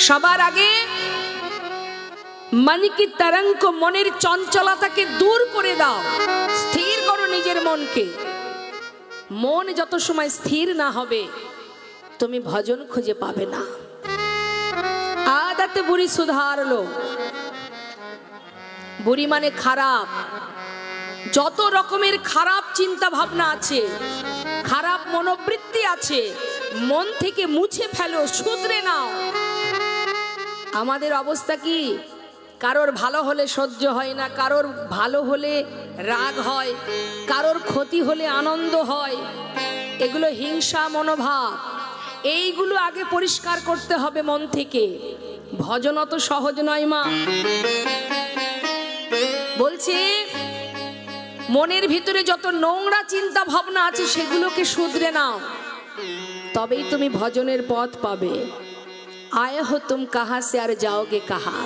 সবার আগে मन की तरंग को মনের চঞ্চলতাকে দূর করে দাও, স্থির করো নিজের মনকে। মন যত সময় স্থির না হবে তুমি ভজন খুঁজে পাবে না। आदत बुरी सुधार लो। बुरी माने খারাপ, যত রকমের খারাপ চিন্তা ভাবনা আছে, খারাপ মনোবৃত্তি আছে, মন থেকে মুছে ফেলো, শুধরে নাও। আমাদের অবস্থা কি? কারোর ভালো হলে সহ্য হয় না, কারোর ভালো হলে রাগ হয়, কারোর ক্ষতি হলে আনন্দ হয়। এগুলো হিংসা মনোভাব, এইগুলো আগে পরিষ্কার করতে হবে মন থেকে। ভজন অত সহজ নয় মা। বলছি মনের ভিতরে যত নোংরা চিন্তা ভাবনা আছে সেগুলোকে শুধরে নাও, তবেই তুমি ভজনের পথ পাবে। আয়ে হো তুম কাহা সে আর যাওগে কাহা,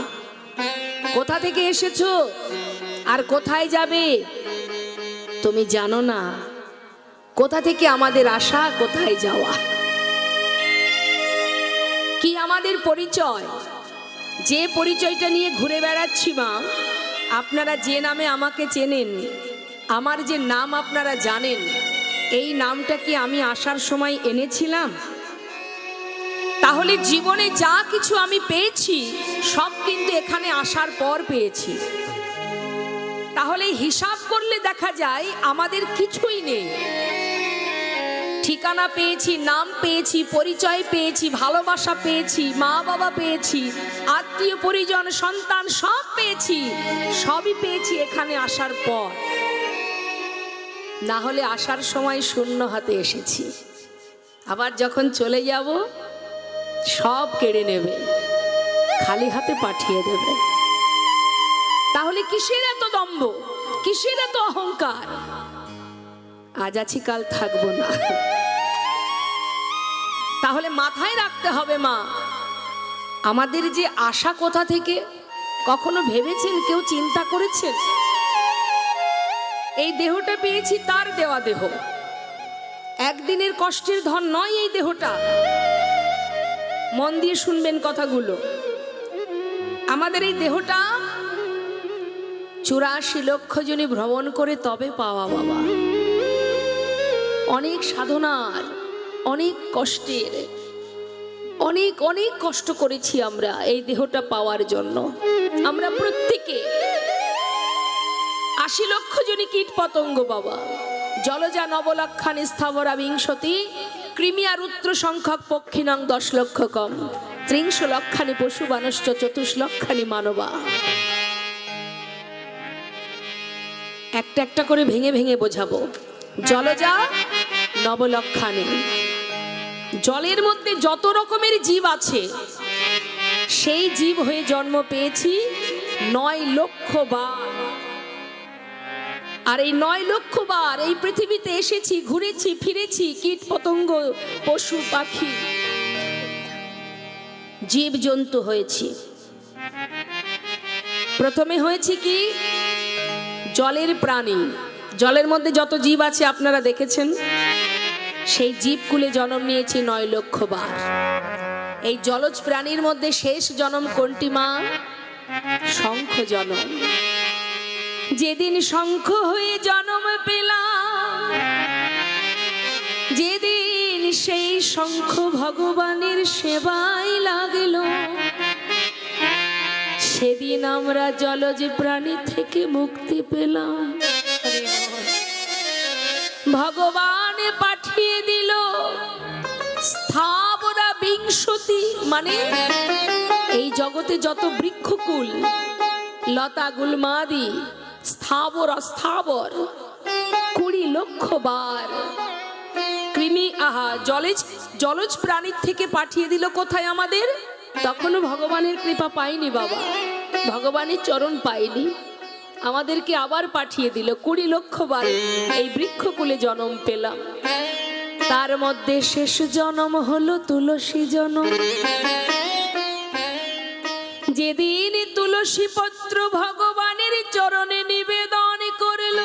কোথা থেকে এসেছো আর কোথায় যাবে তুমি জানো না। কোথা থেকে আমাদের আসা, কোথায় যাওয়া, কি আমাদের পরিচয়? যে পরিচয়টা নিয়ে ঘুরে বেড়াচ্ছি মা, আপনারা যে নামে আমাকে চেনেন, আমার যে নাম আপনারা জানেন, এই নামটা কি আমি আসার সময় এনেছিলাম? তাহলে জীবনে যা কিছু আমি পেয়েছি সব কিন্তু এখানে আসার পর পেয়েছি। তাহলে হিসাব করলে দেখা যায় আমাদের কিছুই নেই। ঠিকানা পেয়েছি, নাম পেয়েছি, পরিচয় পেয়েছি, ভালোবাসা পেয়েছি, মা বাবা পেয়েছি, আত্মীয় পরিজন সন্তান সব পেয়েছি, সবই পেয়েছি এখানে আসার পর। না হলে আসার সময় শূন্য হাতে এসেছি, আবার যখন চলে যাব সব কেড়ে নেবে, খালি হাতে পাঠিয়ে দেবে। তাহলে কিসের এত দম্ভ, কিসের এত অহংকার? আজ আছি কাল থাকবো না। তাহলে মাথায় রাখতে হবে মা, আমাদের যে আশা কোথা থেকে কখনো ভেবেছেন? কেউ চিন্তা করেছেন? এই দেহটা পেয়েছি তার দেওয়া দেহ, একদিনের কষ্টের ধন নয় এই দেহটা। মন দিয়ে শুনবেন কথাগুলো। আমাদের এই দেহটা 84 লক্ষ জনে ভ্রমণ করে তবে পাওয়া বাবা। অনেক সাধনার, অনেক কষ্টের, অনেক অনেক কষ্ট করেছি আমরা এই দেহটা পাওয়ার জন্য। আমরা প্রত্যেকে 80 লক্ষ জনে কীট পতঙ্গ বাবা, জলজা নবলক্ষানি স্থাবরা বিংশতি, কৃমি আর রুদ্র সংখ্যক পক্ষিণং 10 লক্ষ কম, 30 লক্ষানি পশু বানশ্চ 24 লক্ষানি মানবা। একটা একটা করে ভেঙে ভেঙে বোঝাবো। জলজা নবলক্ষানি, জলের মধ্যে যত রকমের জীব আছে সেই জীব হয়ে জন্ম পেয়েছি 9 লক্ষ বার। আর এই 9 লক্ষ বার এই পৃথিবীতে এসেছি, ঘুরেছি, ফিরেছি, কীট পতঙ্গ, পশু পাখি, জীব জন্তু হয়েছি। প্রথমে হয়েছি কি? জলের প্রাণী। জলের মধ্যে যত জীব আছে আপনারা দেখেছেন, সেই জীবকুলে জন্ম নিয়েছি 9 লক্ষ বার। এই জলজ প্রাণীর মধ্যে শেষ জন্ম কোনটি মা? শঙ্খ জন্ম। যেদিন শঙ্খ হয়ে জন্ম পেলাম, যেদিন সেই শঙ্খ ভগবানের সেবায় লাগলো, সেদিন আমরা জলজ প্রাণী থেকে মুক্তি পেলাম। ভগবান পাঠিয়ে দিল স্থাবরা বিংশতি, মানে এই জগতে যত বৃক্ষকুল, লতা গুল্মাদি, স্থাবর অস্থাবর 20 লক্ষ বার। কৃমি জলজ প্রাণীর থেকে পাঠিয়ে দিল কোথায়? আমাদের। তখনও ভগবানের কৃপা পাইনি বাবা, ভগবানের চরণ পাইনি, আমাদেরকে আবার পাঠিয়ে দিল 20 লক্ষ বার এই বৃক্ষকুলে জন্ম পেলাম। তার মধ্যে শেষ জন্ম হলো তুলসী জন্ম। যেদিন তুলসী পত্র ভগবানের চরণে নিবেদন করল,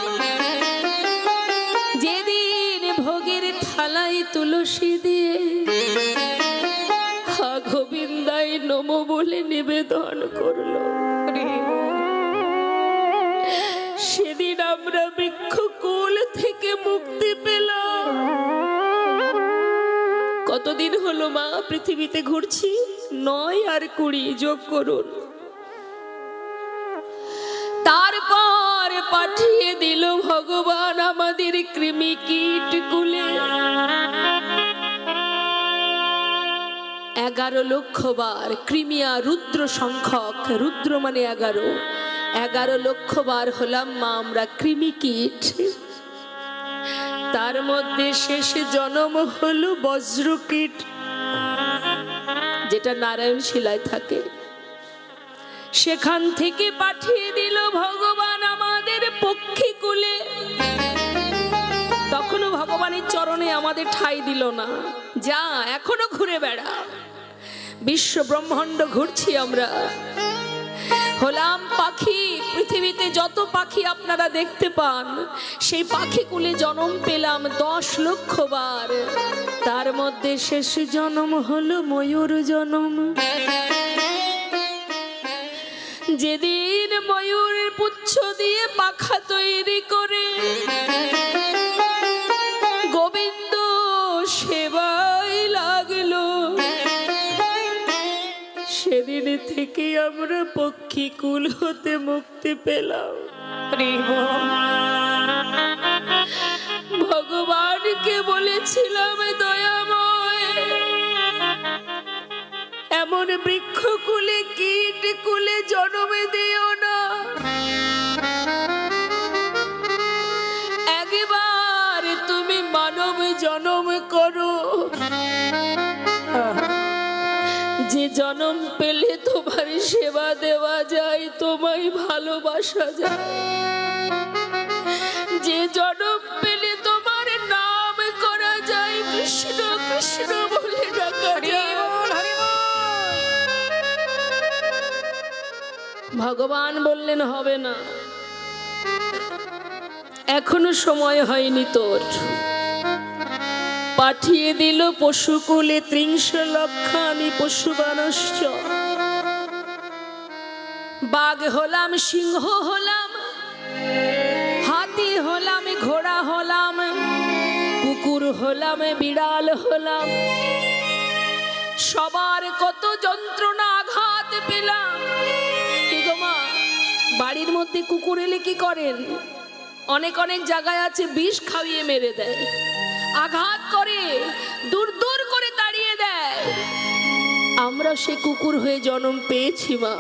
যেদিন ভোগের থালায় তুলসী দিয়ে গোবিন্দায় নম নমো বলে নিবেদন করলো। সেদিন আমরা বৃক্ষকুল থেকে মুক্তি পেলাম। কতদিন হলো মা পৃথিবীতে ঘুরছি? 9 আর 20 যোগ করুন। তারপর পাঠিয়ে দিল ভগবান আমাদের কৃমি কীট কুলে। 11 লক্ষ বার কৃমিয়া রুদ্র সংখ্যক, রুদ্র মানে 11 লক্ষ বার হলাম মা আমরা কৃমি কীট। তার মধ্যে শেষ জন্ম হলো বজ্রকীট, যেটা নারায়ণ শিলায় থাকে। সেখান থেকে পাঠিয়ে দিল ভগবান আমাদের পক্ষী কুলে। তখনও ভগবানের চরণে আমাদের ঠাঁই দিল না, যা এখনো ঘুরে বেড়া। বিশ্ব ব্রহ্মাণ্ড ঘুরছি আমরা, হলাম পাখি। পৃথিবীতে যত পাখি আপনারা দেখতে পান, সেই পাখি কুলে জন্ম পেলাম 10 লক্ষ বার। তার মধ্যে শেষ জন্ম হলো ময়ূর জন্ম। যেদিন ময়ূরের পুচ্ছ দিয়ে পাখা তৈরি করে গোবিন্দ সেবায় লাগলো, সেদিন থেকে আমরা পক্ষী কুল হতে মুক্তি পেলাম। ভগবানকে বলেছিলাম, দয়াময় এমন বৃক্ষ কুলে কীট কুলে জন্মে দিও না। একবার তুমি মানব জন্ম করো, যে জন্ম পেলে তোমার সেবা দেওয়া যায়, তোমায় ভালোবাসা যায়। যে জন্ম পেলে তোমার নাম করা যায়, কৃষ্ণ কৃষ্ণ বলে ডাকা যায়। ভগবান বললেন হবে না, এখনো সময় হয়নি তোর। পাঠিয়ে দিল পশুকুলে 30 লক্ষানি পশুবানশ্চ। বাঘ হলাম, সিংহ হলাম, হাতি হলাম, ঘোড়া হলাম, কুকুর হলাম, বিড়াল হলাম। সবার কত যন্ত্রণা আঘাত পেলাম। কি গো মা, বাড়ির মধ্যে কুকুর এলে কি করেন? অনেক অনেক জায়গায় আছে বিষ খাইয়ে মেরে দেয়, আঘাত করে, দূর দূর করে তাড়িয়ে দেয়। আমরা সে কুকুর হয়ে জন্ম পেয়েছি মা,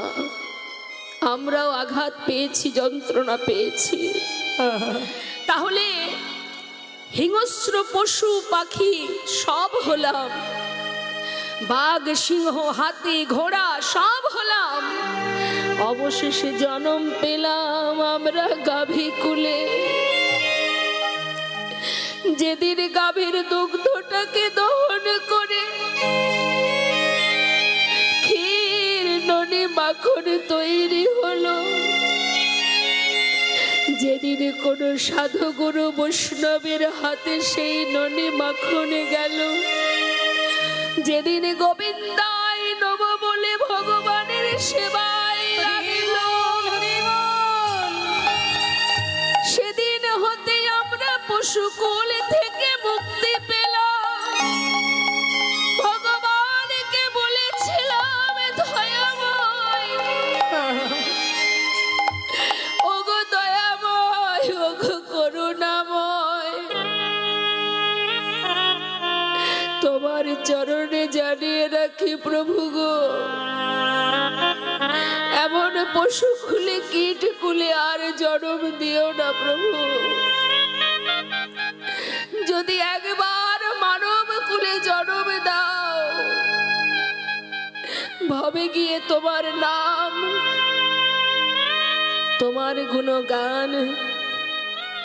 আমরাও আঘাত পেয়েছি, যন্ত্রণা পেয়েছি। তাহলে হিংস্র পশু পাখি সব হলাম, বাঘ সিংহ হাতি ঘোড়া সব হলাম। অবশেষে জন্ম পেলাম আমরা গাভী কুলে। যেদিন গাভীর দুগ্ধটাকে দহন করে ক্ষীর ননি মাখন তৈরি হলো, যেদিন কোন সাধু গুরু বৈষ্ণবের হাতে সেই ননি মাখন গেল, যেদিন গোবিন্দায় নম বলে ভগবানের সেবায় লাগিল, সেদিন হতে আমরা পশুকুল থেকে মুক্তি পেলাম। ভগবানকে বলেছিলাম, দয়াময় ওগো দয়াময়, ওগো করুণাময়, তোমার চরণে জানিয়ে রাখি প্রভু গো, এমন পশু কুলে কীট কুলে আর জন্ম দিও না প্রভু। যদি একবার মানব কুলে জন্ম দাও, ভবে গিয়ে তোমার নাম, তোমার গুণগান,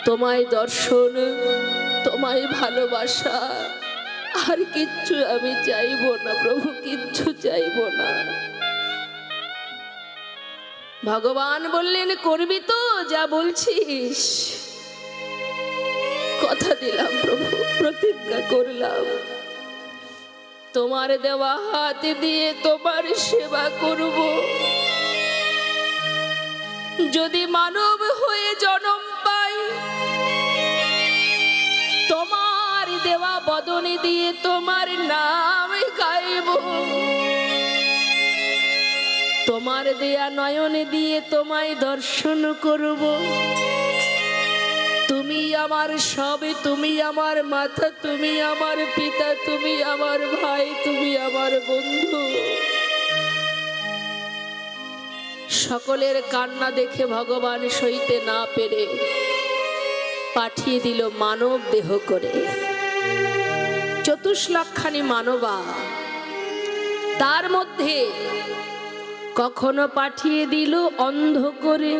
তোমায় দর্শন, তোমায় ভালোবাসা, আর কিচ্ছু আমি চাইবো না প্রভু, কিচ্ছু চাইবো না। ভগবান বললেন, করবি তো যা বলছিস? কথা দিলাম প্রভু, প্রতিজ্ঞা করলাম। তোমার দেওয়া হাত দিয়ে তোমার সেবা করব। যদি মানব হয়ে জন্ম পাই, তোমার দেওয়া বদনে দিয়ে তোমার নাম গাইব। তোমার দেয়া নয়নে দিয়ে তোমায় দর্শন করব। তুমি আমার সব, তুমি আমার মাথা, তুমি আমার পিতা, তুমি আমার ভাই, তুমি আমার বন্ধু। সকলের কান্না দেখে ভগবান সইতে না পেরে পাঠিয়ে দিল মানব দেহ করে। 24 লাখখানি মানবা, তার মধ্যে কখনো পাঠিয়ে দিল অন্ধ করে,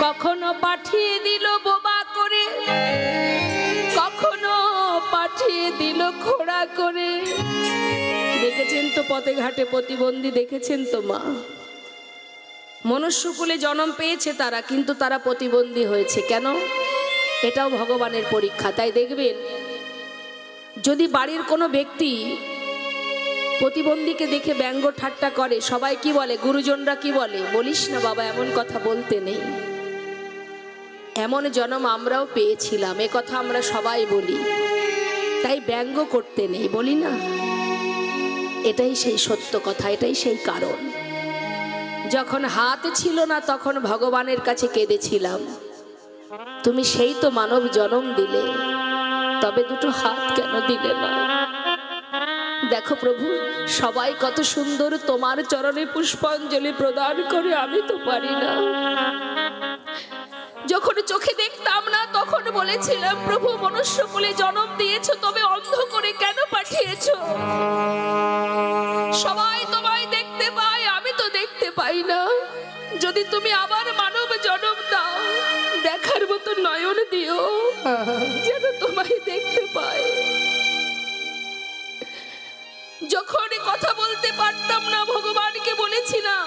কখনো পাঠিয়ে দিল বোবা করে, কখনো পাঠিয়ে দিল খোড়া করে। দেখেছেন তো পথে ঘাটে প্রতিবন্ধী, দেখেছেন তো মা। মনুষ্যকুলে জন্ম পেয়েছে তারা, কিন্তু তারা প্রতিবন্ধী হয়েছে কেন? এটাও ভগবানের পরীক্ষা। তাই দেখবেন, যদি বাড়ির কোনো ব্যক্তি প্রতিবন্ধীকে দেখে ব্যঙ্গ ঠাট্টা করে, সবাই কি বলে? গুরুজনরা কি বলে? বলিস না বাবা, এমন কথা বলতে নেই। এমন জন্ম আমরাও পেয়েছিলাম, এ কথা আমরা সবাই বলি, তাই ব্যঙ্গ করতে নেই, বলি না? এটাই সেই সত্য কথা, এটাই সেই কারণ। যখন হাত ছিল না তখন ভগবানের কাছে কেঁদেছিলাম, তুমি সেই তো মানব জন্ম দিলে, তবে দুটো হাত কেন দিলে না? দেখো প্রভু, সবাই কত সুন্দর তোমার চরণে পুষ্পাঞ্জলি প্রদান করে, আমি তো পারি না। যখন চোখে দেখতাম না তখন বলেছিলাম, প্রভু মনুষ্যকুলে জন্ম দিয়েছো, তবে অন্ধ করে কেন পাঠিয়েছো? সবাই তোমায় দেখতে পায়, আমি তো দেখতে পাই না। যদি তুমি আবার মানব জন্ম দাও, দেখার মতো নয়ন দিও, যেন তোমায় দেখতে পাই। যখন কথা বলতে পারতাম না, ভগবানকে বলেছিলাম,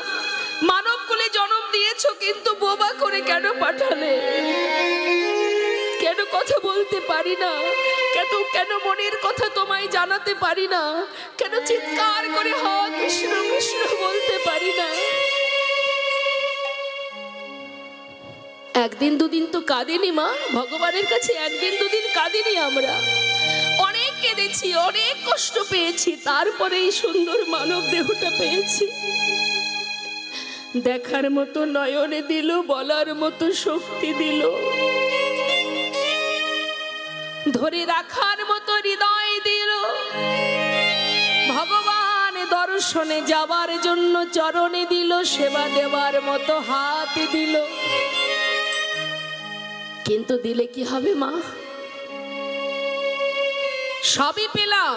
মানব কুলে জন্ম দিয়েছো, কিন্তু বোবা করে কেন পাঠালে? কেন কথা বলতে পারি না? কেন মনের কথা তোমায় জানাতে পারি না? কেন চিৎকার করে হা কৃষ্ণ কৃষ্ণ বলতে পারি না? একদিন দুদিন তো কাঁদিনি মা, ভগবানের কাছে একদিন দুদিন কাঁদিনি আমরা। অনেক কেঁদেছি, অনেক কষ্ট পেয়েছি, তারপরে এই সুন্দর মানব দেহটা পেয়েছি। দেখার মতো নয়নে দিল, বলার মতো শক্তি দিল, ধরে রাখার মতো হৃদয় দিল। ভগবান দর্শনে যাবার জন্য চরণে দিল, সেবা দেওয়ার মতো হাত দিল। কিন্তু দিলে কি হবে মা? সবই পেলাম,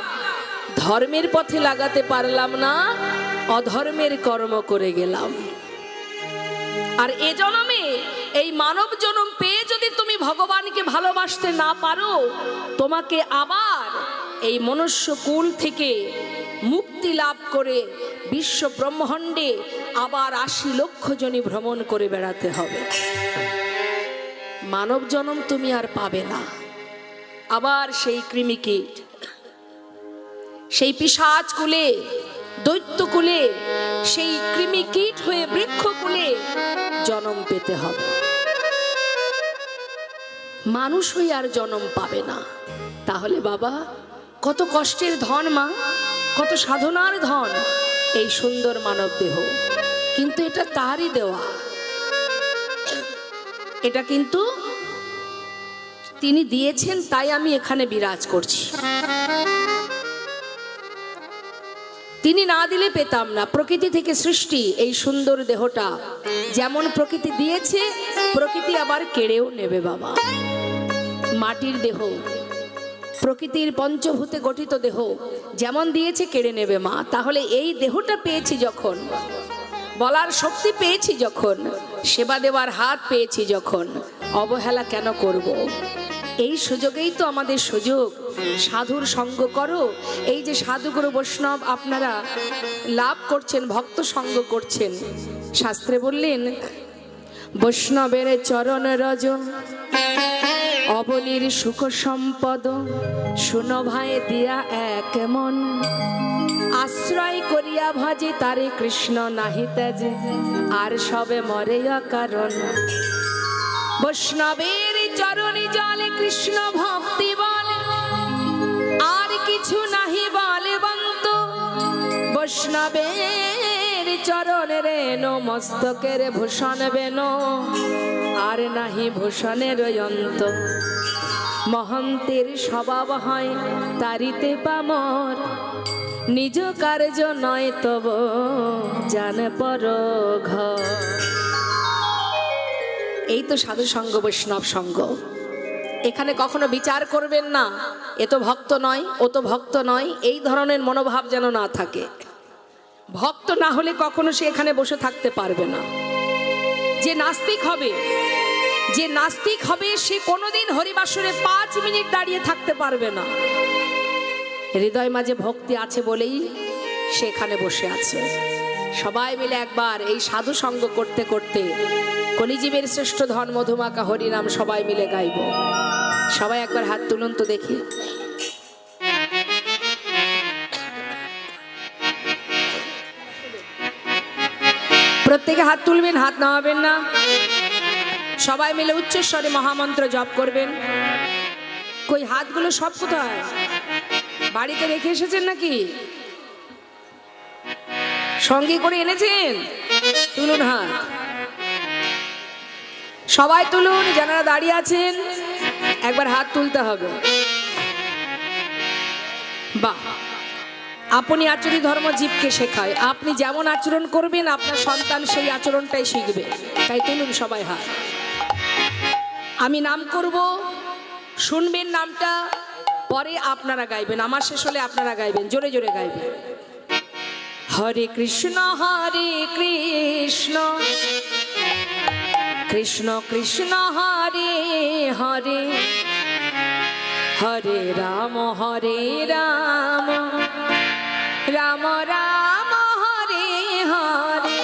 ধর্মের পথে লাগাতে পারলাম না, অধর্মের কর্ম করে গেলাম। আর এ জন্মে, এই মানব জন্ম পেয়ে যদি তুমি ভগবানকে ভালোবাসতে না পারো, তোমাকে আবার এই মনুষ্য কুল থেকে মুক্তি লাভ করে বিশ্ব ব্রহ্মাণ্ডে আবার 80 লক্ষ জনি ভ্রমণ করে বেড়াতে হবে। মানব জন্ম তুমি আর পাবে না। আবার সেই কৃমিকীট, সেই পিশাচ কুলে, দৈত্য কুলে, সেই কৃমিকীট হয়ে বৃক্ষ কুলে জন্ম পেতে হবে। মানুষ হয়ে আর জন্ম পাবে না। তাহলে বাবা, কত কষ্টের ধন মা, কত সাধনার ধন এই সুন্দর মানব দেহ, কিন্তু এটা তারই দেওয়া। এটা কিন্তু তিনি দিয়েছেন, তাই আমি এখানে বিরাজ করছি। তিনি না দিলে পেতাম না। প্রকৃতি থেকে সৃষ্টি এই সুন্দর দেহটা, যেমন প্রকৃতি দিয়েছে, প্রকৃতি আবার কেড়েও নেবে বাবা। মাটির দেহ, প্রকৃতির পঞ্চভূতে গঠিত দেহ, যেমন দিয়েছে কেড়ে নেবে মা। তাহলে এই দেহটা পেয়েছি যখন, বলার শক্তি পেয়েছি যখন, সেবা দেওয়ার হাত পেয়েছি যখন, অবহেলা কেন করব? এই সুযোগেই তো আমাদের সুযোগ। সাধুর সঙ্গ করো। এই যে সাধুগুরু বৈষ্ণব আপনারা লাভ করছেন, ভক্ত সঙ্গ করছেন, শাস্ত্রে বললেন, বৈষ্ণবের চরণ রজ অবনীর সুখ সম্পদ শুনো ভাই দিয়া এক মন, আশ্রয় করিয়া ভজে তারে কৃষ্ণ নাহি তেজে, আর সবে মরে অকারণ। বৈষ্ণবের চরণে জলে কৃষ্ণ ভক্তি বলে, আর কিছু নাহি বলে বন্ত। বৈষ্ণবের চরণে রেণ মস্তকের ভূষণ বেন, আর নাহি ভূষণের অন্ত। মহন্তের স্বভাব হয় তারিতে পামর, নিজ কার্য নয় তব জানে পর ঘর। এই তো সাধু সঙ্গ, বৈষ্ণব সঙ্গ। এখানে কখনো বিচার করবেন না এ তো ভক্ত নয়, ও তো ভক্ত নয়, এই ধরনের মনোভাব যেন না থাকে। ভক্ত না হলে কখনো সে এখানে বসে থাকতে পারবে না। যে নাস্তিক হবে, যে নাস্তিক হবে সে কোনোদিন হরিবাসরে 5 মিনিট দাঁড়িয়ে থাকতে পারবে না। হৃদয় মাঝে ভক্তি আছে বলেই সে এখানে বসে আছে। সবাই মিলে একবার এই সাধু সঙ্গ করতে করতে কলিজীবের শ্রেষ্ঠ ধন মধুমাকা হরিনাম সবাই মিলে গাইব। সবাই একবার হাত তুলুন তো দেখি। প্রত্যেকে হাত তুলবেন, হাত নামাবেন না। সবাই মিলে উচ্চস্বরে মহামন্ত্র জপ করবেন। কই হাতগুলো সব কোথায়? বাড়িতে রেখে এসেছেন নাকি সঙ্গে করে এনেছেন? তুলুন হাত, সবাই তুলুন। যারা দাঁড়িয়ে আছেন একবার হাত তুলতে হবে। বাহ, আপনি আচরণ ধর্ম জীবকে শেখায়। আপনি যেমন আচরণ করবেন আপনার সন্তান সেই আচরণটাই শিখবে। তাই তুলুন সবাই হাত। আমি নাম করব, শুনবেন নামটা, পরে আপনারা গাইবেন। আমার শেষ হলে আপনারা গাইবেন, জোরে জোরে গাইবেন। হরে কৃষ্ণ কৃষ্ণ কৃষ্ণ হরে হরে, হরে রাম রাম রাম হরে হরে,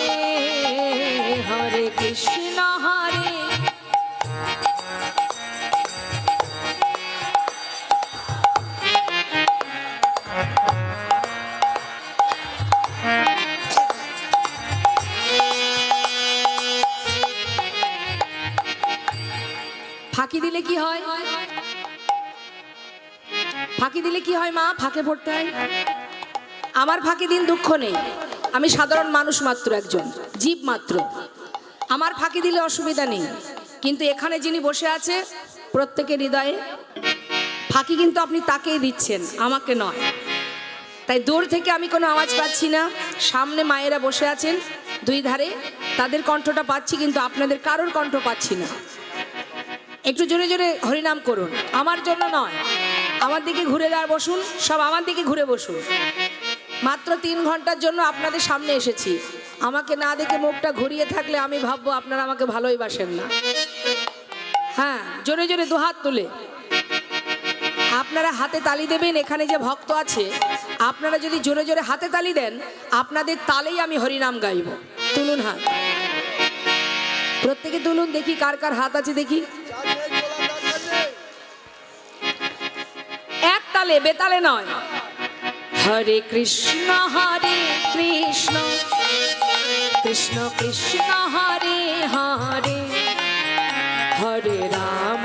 হরে কৃষ্ণ হরে। ফাঁকি দিলে কি হয়? ফাঁকি দিলে কি হয় মা? ফাঁকে পড়তে হয়। আমার ফাঁকি দিন, দুঃখ নেই। আমি সাধারণ মানুষ মাত্র, একজন জীব মাত্র। আমার ফাঁকি দিলে অসুবিধা নেই। কিন্তু এখানে যিনি বসে আছে প্রত্যেকের হৃদয়ে ফাঁকি কিন্তু আপনি তাকেই দিচ্ছেন, আমাকে নয়। তাই দূর থেকে আমি কোনো আওয়াজ পাচ্ছি না। সামনে মায়েরা বসে আছেন দুই ধারে, তাদের কণ্ঠটা পাচ্ছি, কিন্তু আপনাদের কারোর কণ্ঠ পাচ্ছি না। একটু জোরে জোরে হরিনাম করুন, আমার জন্য নয়। আমার দিকে ঘুরে বসুন, সব আমার দিকে ঘুরে বসুন। মাত্র 3 ঘন্টার জন্য আপনাদের সামনে এসেছি। আমাকে না দেখে মুখটা ঘুরিয়ে থাকলে আমি ভাববো আপনারা আমাকে ভালোই বাসেন না। হ্যাঁ, জোরে জোরে দুহাত তুলে আপনারা হাতে তালি দেবেন। এখানে যে ভক্ত আছে আপনারা যদি জোরে জোরে হাতে তালি দেন, আপনাদের তালেই আমি হরিনাম গাইব। তুলুন হাত, প্রত্যেকে তুলুন, দেখি কার কার হাত আছে দেখি। এক তালে, বেতালে নয়। হরে কৃষ্ণ কৃষ্ণ কৃষ্ণ হরে হরে, হরে রাম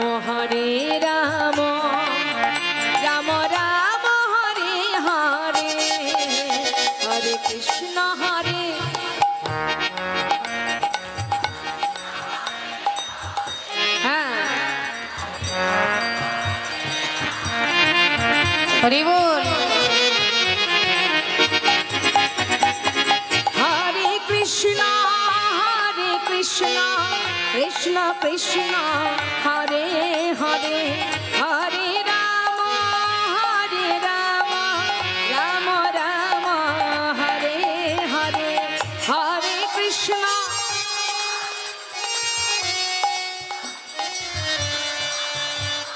রাম রাম হরে হরে, হরে কৃষ্ণ হরে। হ্যাঁ, হরি বল। হরে কৃষ্ণ কৃষ্ণ কৃষ্ণ হরে হরে, হরে রাম রাম রাম হরে হরে, হরে কৃষ্ণ।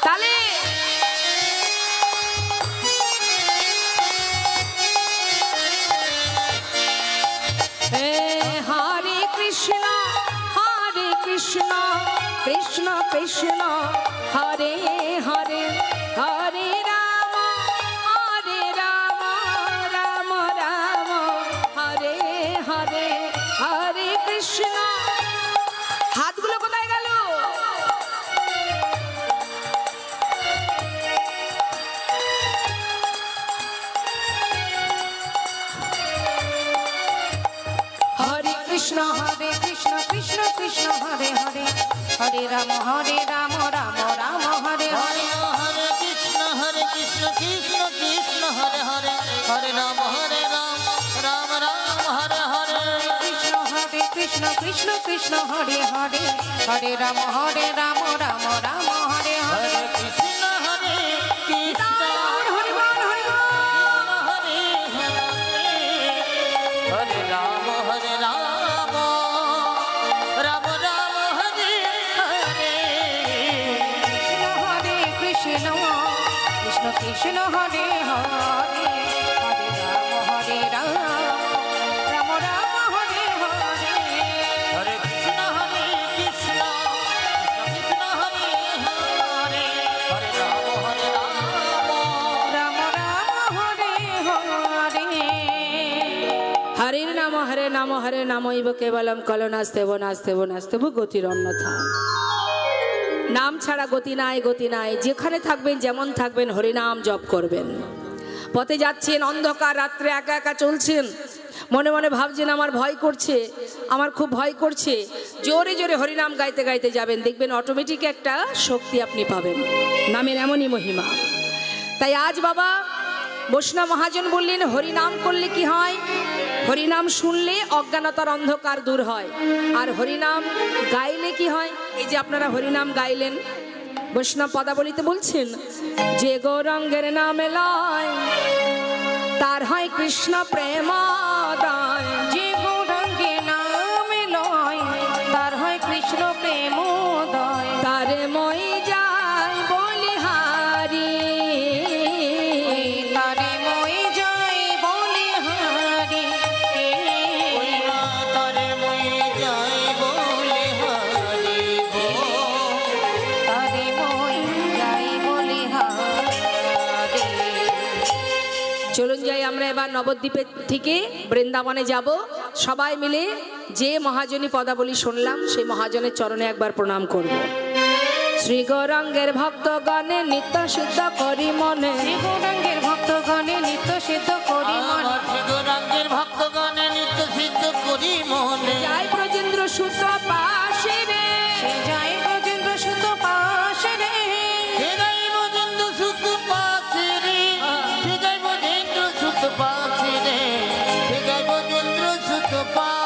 তালে হরে কৃষ্ণ কৃষ্ণ কৃষ্ণ হরে হরে হরে রাম রাম রাম হরে হরে হরে কৃষ্ণ। হাতগুলো কোথায় গেল? হরে কৃষ্ণ কৃষ্ণ কৃষ্ণ কৃষ্ণ হরে হরে হরে রাম রাম রাম হরে হরে হরে কৃষ্ণ কৃষ্ণ কৃষ্ণ হরে হরে হরে রাম রাম রাম হরে হরে কৃষ্ণ কৃষ্ণ কৃষ্ণ হরে হরে হরে রাম রাম রাম হরে হরে হরে কৃষ্ণ কৃষ্ণ হরি বল হরি বল। হরে হরে রাম রাম রাম হরে হরে হরে কৃষ্ণ কৃষ্ণ কৃষ্ণ হরে হরে হরে রাম রাম রাম হরে হরে হরে কৃষ্ণ কৃষ্ণ কৃষ্ণ হরে হরে হরে রাম রাম রাম হরে হরে হরে নাম হরে নামৈব কেবলম কল নাস্তেব নাস্তেব নাস্তেব গতির অন্যথা। নাম ছাড়া গতি নাই, গতি নাই। যেখানে থাকবেন, যেমন থাকবেন, হরিনাম জপ করবেন। পথে যাচ্ছেন, অন্ধকার রাত্রে একা একা চলছেন, মনে মনে ভাবছেন আমার ভয় করছে, আমার খুব ভয় করছে, জোরে জোরে হরিনাম গাইতে গাইতে যাবেন, দেখবেন অটোমেটিক একটা শক্তি আপনি পাবেন। নামের এমনই মহিমা। তাই আজ বাবা বৈষ্ণব মহাজন বললেন হরিনাম করলে কি হয়? হরিনাম শুনলে অজ্ঞানতার অন্ধকার দূর হয়। আর হরিনাম গাইলে কি হয়? এই যে আপনারা হরিনাম গাইলেন, বৈষ্ণব পদাবলিতে বলছেন যে গৌরাঙ্গের নামে লয় তার হয় কৃষ্ণ প্রেমোদয়। যে গৌরাঙ্গে নামে লয় তার হয় কৃষ্ণ প্রেমোদয়। তারে মই যায় বলিহারি, তারে মই যায় বলিহারি, তারে মই যাই বলে হরি তারে মই যায় বলিহারি। চলুন যাই আমরা এবার নবদ্বীপের থেকে বৃন্দাবনে যাব। সবাই মিলে যে মহাজনী পদাবলী শুনলাম সেই মহাজনের চরণে একবার প্রণাম করব। শ্রী গৌরাঙ্গের ভক্তগণে নিত্য সিদ্ধ করি মনে, শ্রী গৌরাঙ্গের ভক্তগণে নিত্য সিদ্ধ করি মনে, গৌরাঙ্গের ভক্তগণে নিত্য সিদ্ধ করি মনে। জয় ব্রজেন্দ্র সুত পাশে রে, সে যায় ব্রজেন্দ্র সুত পাশে রে, হে গাই বজেন্দ্র সুত পাশে রে, হে গাই বজেন্দ্র সুত পাশে রে, হে গাই বজেন্দ্র সুত পাশে।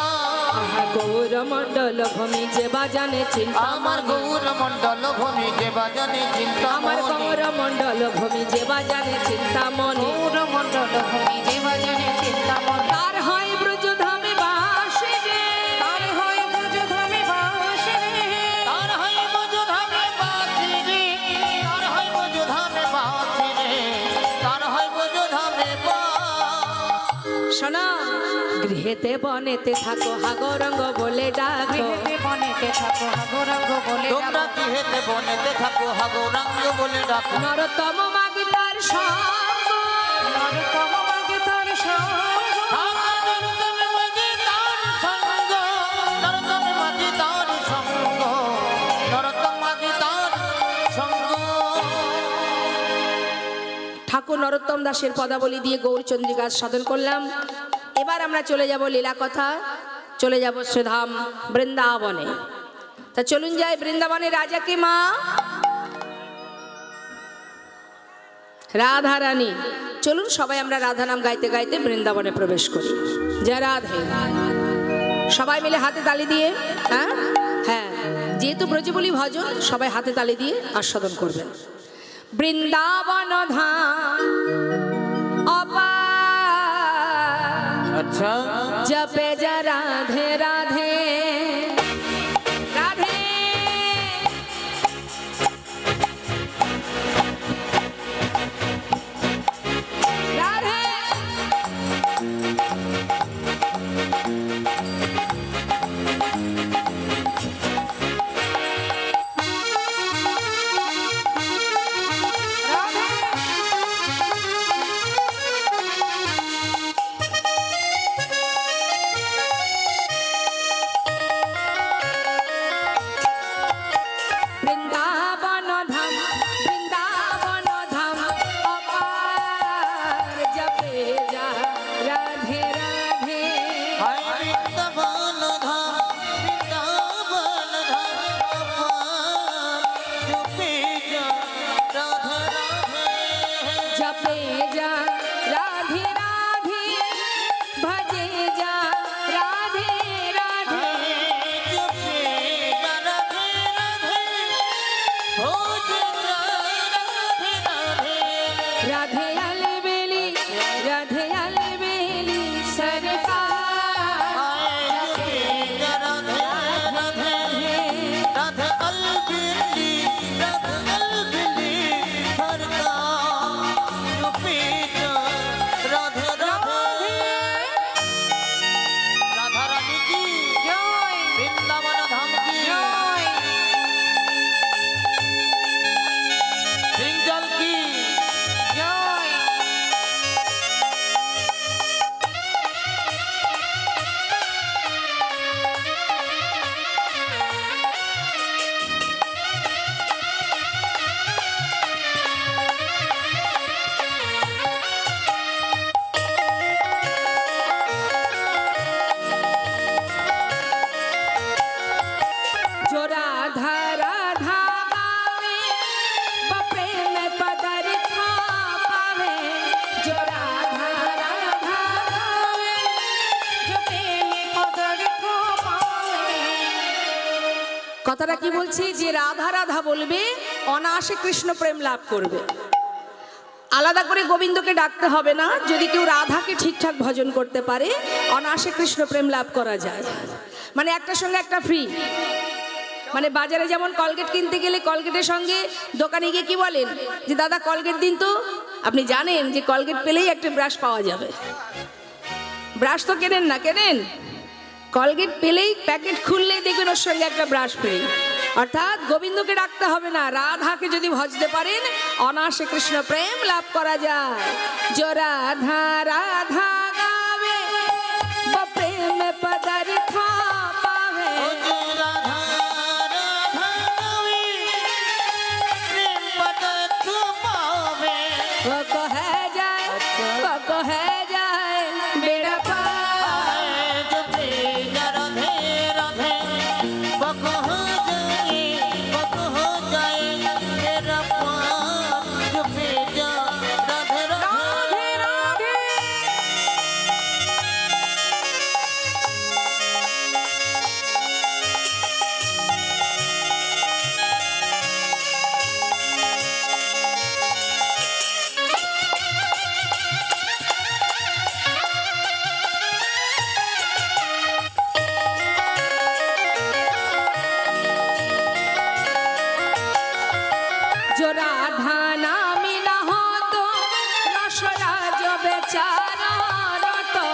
গৌর মণ্ডল ভূমি যে বাজানে চিন্তা, আমার গৌর মণ্ডল ভূমি যে বাজানে চিন্তা, আমার গৌর মণ্ডল ভূমি যে বাজানে চিন্তা মনে, গৌর মণ্ডল ভূমি যে বাজানে চিন্তামণি, তার হয় ব্রজধামে বাসে রে, তার হয় ব্রজধামে বাসে রে, তার হয় ব্রজধামে বাসে রে, তার হয় ব্রজধামে বাসে রে, তার হয় ব্রজধামে বাসে। শোনা গৃহেতে বনেতে থাকো হাগরঙ্গ বলে ডাকো, গৃহেতে বনেতে থাকো গৌরাঙ্গ বলে তোমরা ডাকো, গৃহেতে বনেতে থাকো গৌরাঙ্গ বলে ডাকো। নরতম মাগে তার সঙ্গ, নরতম মাগে তার সঙ্গ, আমার নরতমে মাঝে তার সঙ্গ, নরতমে মাঝে তার সঙ্গ, নরতম মাঝে তার সঙ্গ। ঠাকুর নরোত্তম দাসের পদাবলী দিয়ে গৌরচন্দ্রিকা সাধন করলাম। এবার আমরা চলে যাব লীলা কথা, চলে যাব শ্রীধাম বৃন্দাবনে। তা চলুন যাই বৃন্দাবনে রাজা কি মা রাধা রানী। চলুন সবাই আমরা রাধা নাম গাইতে গাইতে বৃন্দাবনে প্রবেশ করি। জয় রাধে। সবাই মিলে হাতে তালি দিয়ে, হ্যাঁ হ্যাঁ, যেহেতু ব্রজবলি ভজন সবাই হাতে তালি দিয়ে আস্বাদন করবেন। বৃন্দাবন ধাম অপার, আচ্ছা জপে যা রাধে রাধে রাধে, রাধে। মদন ধাম বৃন্দাবন ধাম আমার জপে যা রাধে রাধে जपे जा राधे राधे भजे जा राधे राधे जपे जा राधे राधे भोज जा राधे राधे राधे अलबेली सरकार जपे जा राधे राधे राधे अलबेली सरकार जपे जा राधे राधे राधा रानी की জয় वृंदावन धाम की জয় सिंचल की জয় जो राधा राधा गावे बपे में पदर खा पावे जो राधा राधा गावे जो प्रेमे कदर को पावे কথাটা কি বলছি যে রাধা রাধা বলবে অনায়াসে কৃষ্ণ প্রেম লাভ করবে আলাদা করে গোবিন্দকে ডাকতে হবে না যদি কেউ রাধাকে ঠিকঠাক ভজন করতে পারে অনায়াসে কৃষ্ণ প্রেম লাভ করা যায় মানে একটার সঙ্গে একটা ফ্রি মানে বাজারে যেমন কলগেট কিনতে গেলে কলগেটের সঙ্গে দোকানে গিয়ে কি বলেন যে দাদা কলগেট দিন তো আপনি জানেন যে কলগেট পেলেই একটা ব্রাশ পাওয়া যাবে ব্রাশ তো কেনেন না কেনেন কলগেট পেলেই প্যাকেট খুললেই দেখবেন ওর সঙ্গে একটা ব্রাশ ফ্রি অর্থাৎ গোবিন্দকে ডাকতে হবে না রাধাকে যদি ভজতে পারেন অনায়াসে কৃষ্ণ প্রেম লাভ করা যায় जो राधा राधा गावे वो प्रेम पदर खा पावे जो राधा राधा गावे प्रेम पदर पावे वो को है जाए बेड़ा पार जपे जा राधे राधे बक हो जाए मेरा पार जपे जा राधे राधे राधे राधे जो राधा ना मिला हो तो रसराज बेचारा तो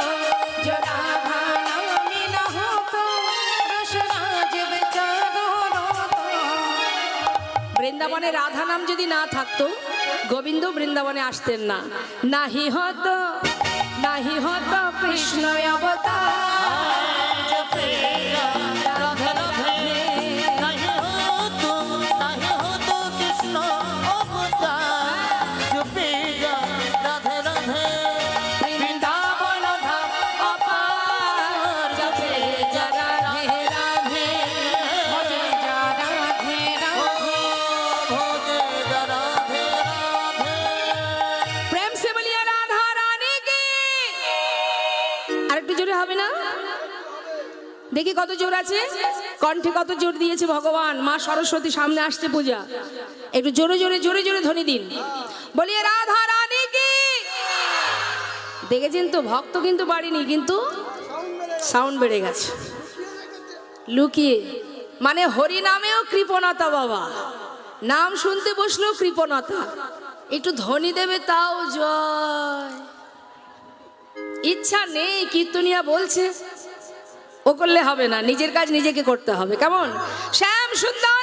जो राधा ना मिला हो तो रसराज बेचारो रोतो বৃন্দাবনে রাধা নাম যদি না থাকতো গোবিন্দ বৃন্দাবনে আসতেন না নাহি হতো কৃষ্ণ অবতার जपे जा राधे राधे नहीं हो तो कृष्ण अवतार जपे जा राधे राधे বৃন্দাবন ধাম অপার জপে যা রাধে রাধে भजे जा राधे राधे भोजे जा राधे राधे প্রেম সে বলিয়া রাধা রানী কি আরেকটু জোরে হবে না দেখি কত জোর আছে কণ্ঠে কত জোর দিয়েছে ভগবান মা সরস্বতী সামনে আসছে পূজা একটু জোরে জোরে জোরে জোরে ধ্বনি দিন বলিয়ে রাধা রানী কি দেখেছেন তো ভক্ত কিন্তু বাড়িনি কিন্তু সাউন্ড বেড়ে গেছে লুকিয়ে মানে হরি নামেও কৃপণতা বাবা নাম শুনতে বসলেও কৃপণতা একটু ধ্বনি দেবে তাও জয় ইচ্ছা নেই কীর্তনিয়া বলছে ও করলে হবে না নিজের কাজ নিজেকে করতে হবে কেমন শ্যাম সুন্দর